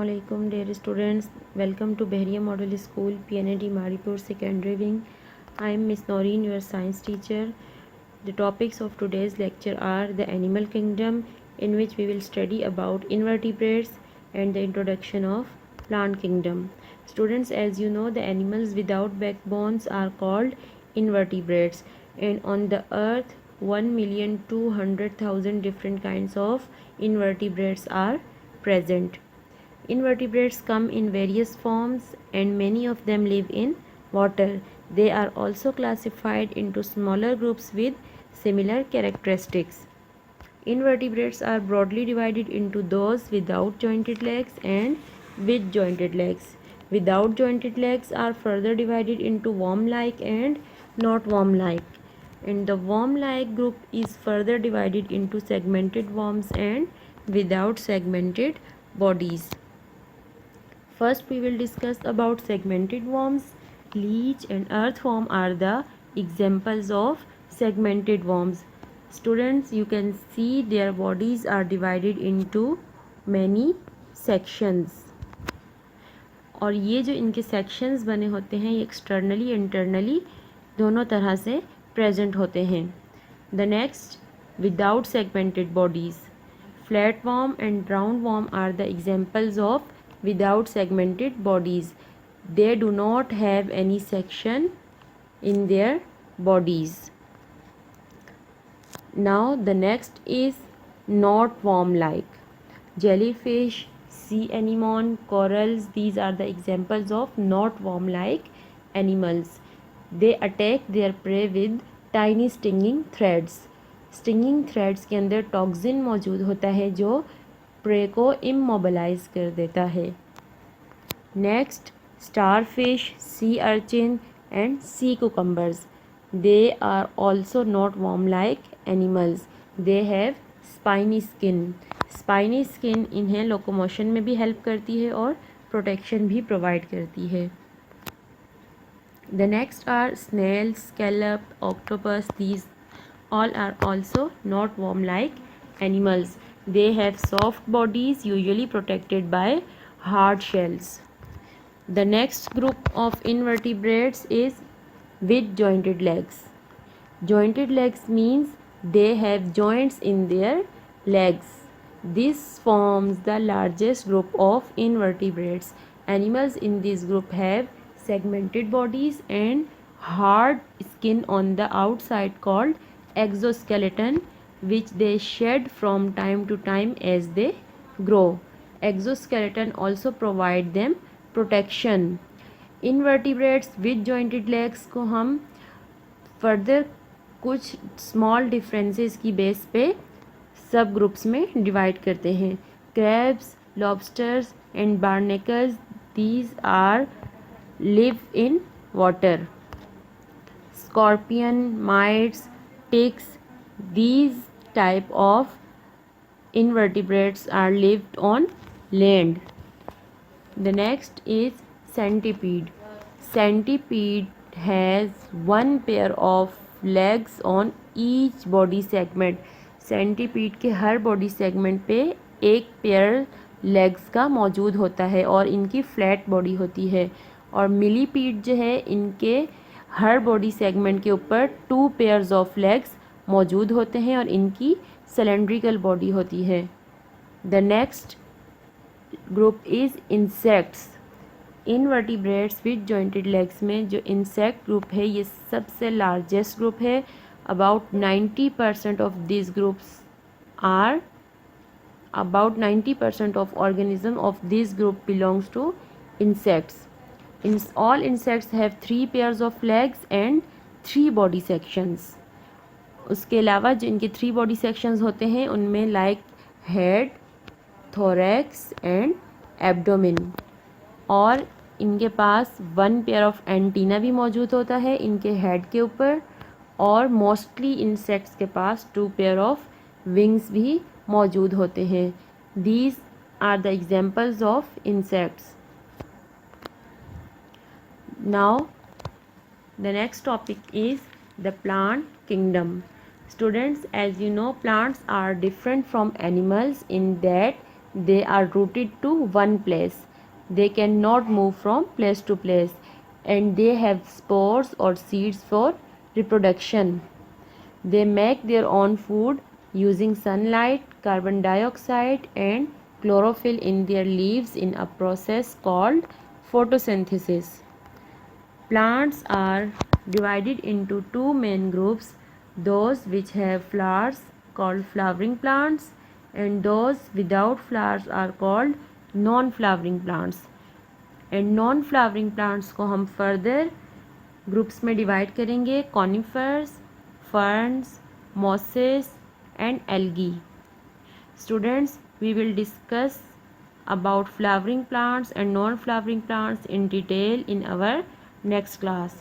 Assalamualaikum dear students, welcome to Behriya Model School PNAD Maripur Secondary Wing. I am Miss Noreen, your science teacher. The topics of today's lecture are the animal kingdom, in which we will study about invertebrates, and the introduction of plant kingdom. Students, as you know, the animals without backbones are called invertebrates, and on the earth 1,200,000 different kinds of invertebrates are present. Invertebrates come in various forms and many of them live in water. They are also classified into smaller groups with similar characteristics. Invertebrates are broadly divided into those without jointed legs and with jointed legs. Without jointed legs are further divided into worm-like and not worm-like. And the worm-like group is further divided into segmented worms and without segmented bodies. First, we will discuss about segmented worms. Leech and earthworm are the examples of segmented worms. Students, you can see their bodies are divided into many sections. और ये जो इनके sections बने होते हैं ये externally internally दोनों तरह से present होते हैं. The next, without segmented bodies. Flatworm and roundworm are the examples of without segmented bodies. They do not have any section in their bodies. Now the next is not worm-like. Jellyfish, sea anemone, corals, these are the examples of not worm-like animals. They attack their prey with tiny stinging threads. Stinging threads के अंदर toxin मौजूद होता है जो pray को immobilise कर देता है. Next, starfish, sea urchin and sea cucumbers. They are also not worm like animals. They have spiny skin. Spiny skin इन्हें लोकोमोशन में भी हेल्प करती है और प्रोटेक्शन भी प्रोवाइड करती है. The next are snail, scallop, octopus. These all are also not worm-like animals. They have soft bodies usually protected by hard shells. The next group of invertebrates is with jointed legs. Jointed legs means they have joints in their legs. This forms the largest group of invertebrates. Animals in this group have segmented bodies and hard skin on the outside called exoskeleton, which they shed from time to time as they grow. Exoskeleton also provide them protection. Invertebrates with jointed legs को हम further कुछ small differences की base पे सब groups में divide करते हैं. Crabs, lobsters and barnacles, these are live in water. Scorpion, mites, ticks, these type of invertebrates are lived on land. The next is centipede. Centipede has one pair of legs on each body segment. Centipede के हर body segment पे एक pair legs का मौजूद होता है और इनकी flat body होती है. और मिलीपीड जो है इनके हर बॉडी सेगमेंट के ऊपर 2 पेयर्स ऑफ लेग्स मौजूद होते हैं और इनकी सिलेंड्रिकल बॉडी होती है. The next group is insects. Invertebrates with jointed legs में जो इंसेक्ट ग्रुप है ये सबसे लार्जेस्ट ग्रुप है. About 90% of this groups are about 90% of organism of this group belongs to insects. All insects have 3 pairs of legs and 3 body sections. उसके अलावा जो इनके 3 बॉडी सेक्शंस होते हैं उनमें like head, thorax and abdomen. और इनके पास 1 पेयर ऑफ एंटीना भी मौजूद होता है इनके हेड के ऊपर. और मोस्टली इंसेक्ट्स के पास 2 पेयर ऑफ विंग्स भी मौजूद होते हैं. These are the examples of insects. Now the next topic is the plant kingdom. Students, as you know, plants are different from animals in that they are rooted to one place. They cannot move from place to place, and they have spores or seeds for reproduction. They make their own food using sunlight, carbon dioxide, and chlorophyll in their leaves in a process called photosynthesis. Plants are divided into two main groups: those which have flowers called flowering plants, and those without flowers are called non-flowering plants. And non flowering plants को हम further groups में divide करेंगे: conifers, ferns, mosses and algae. Students, we will discuss about flowering plants and non-flowering plants in detail in our next class.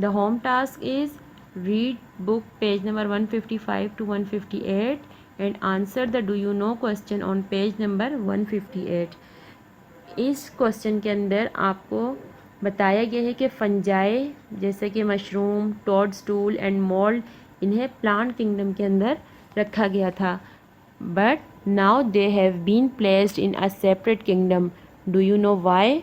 The home task is read book page number 155 to 158 and answer the do you know question on page number 158. इस question के अंदर आपको बताया गया है कि fungi जैसे कि मशरूम, टोडस्टूल एंड मोल्ड, इन्हें प्लांट किंगडम के अंदर रखा गया था, but now they have been placed in a separate kingdom. Do you know why?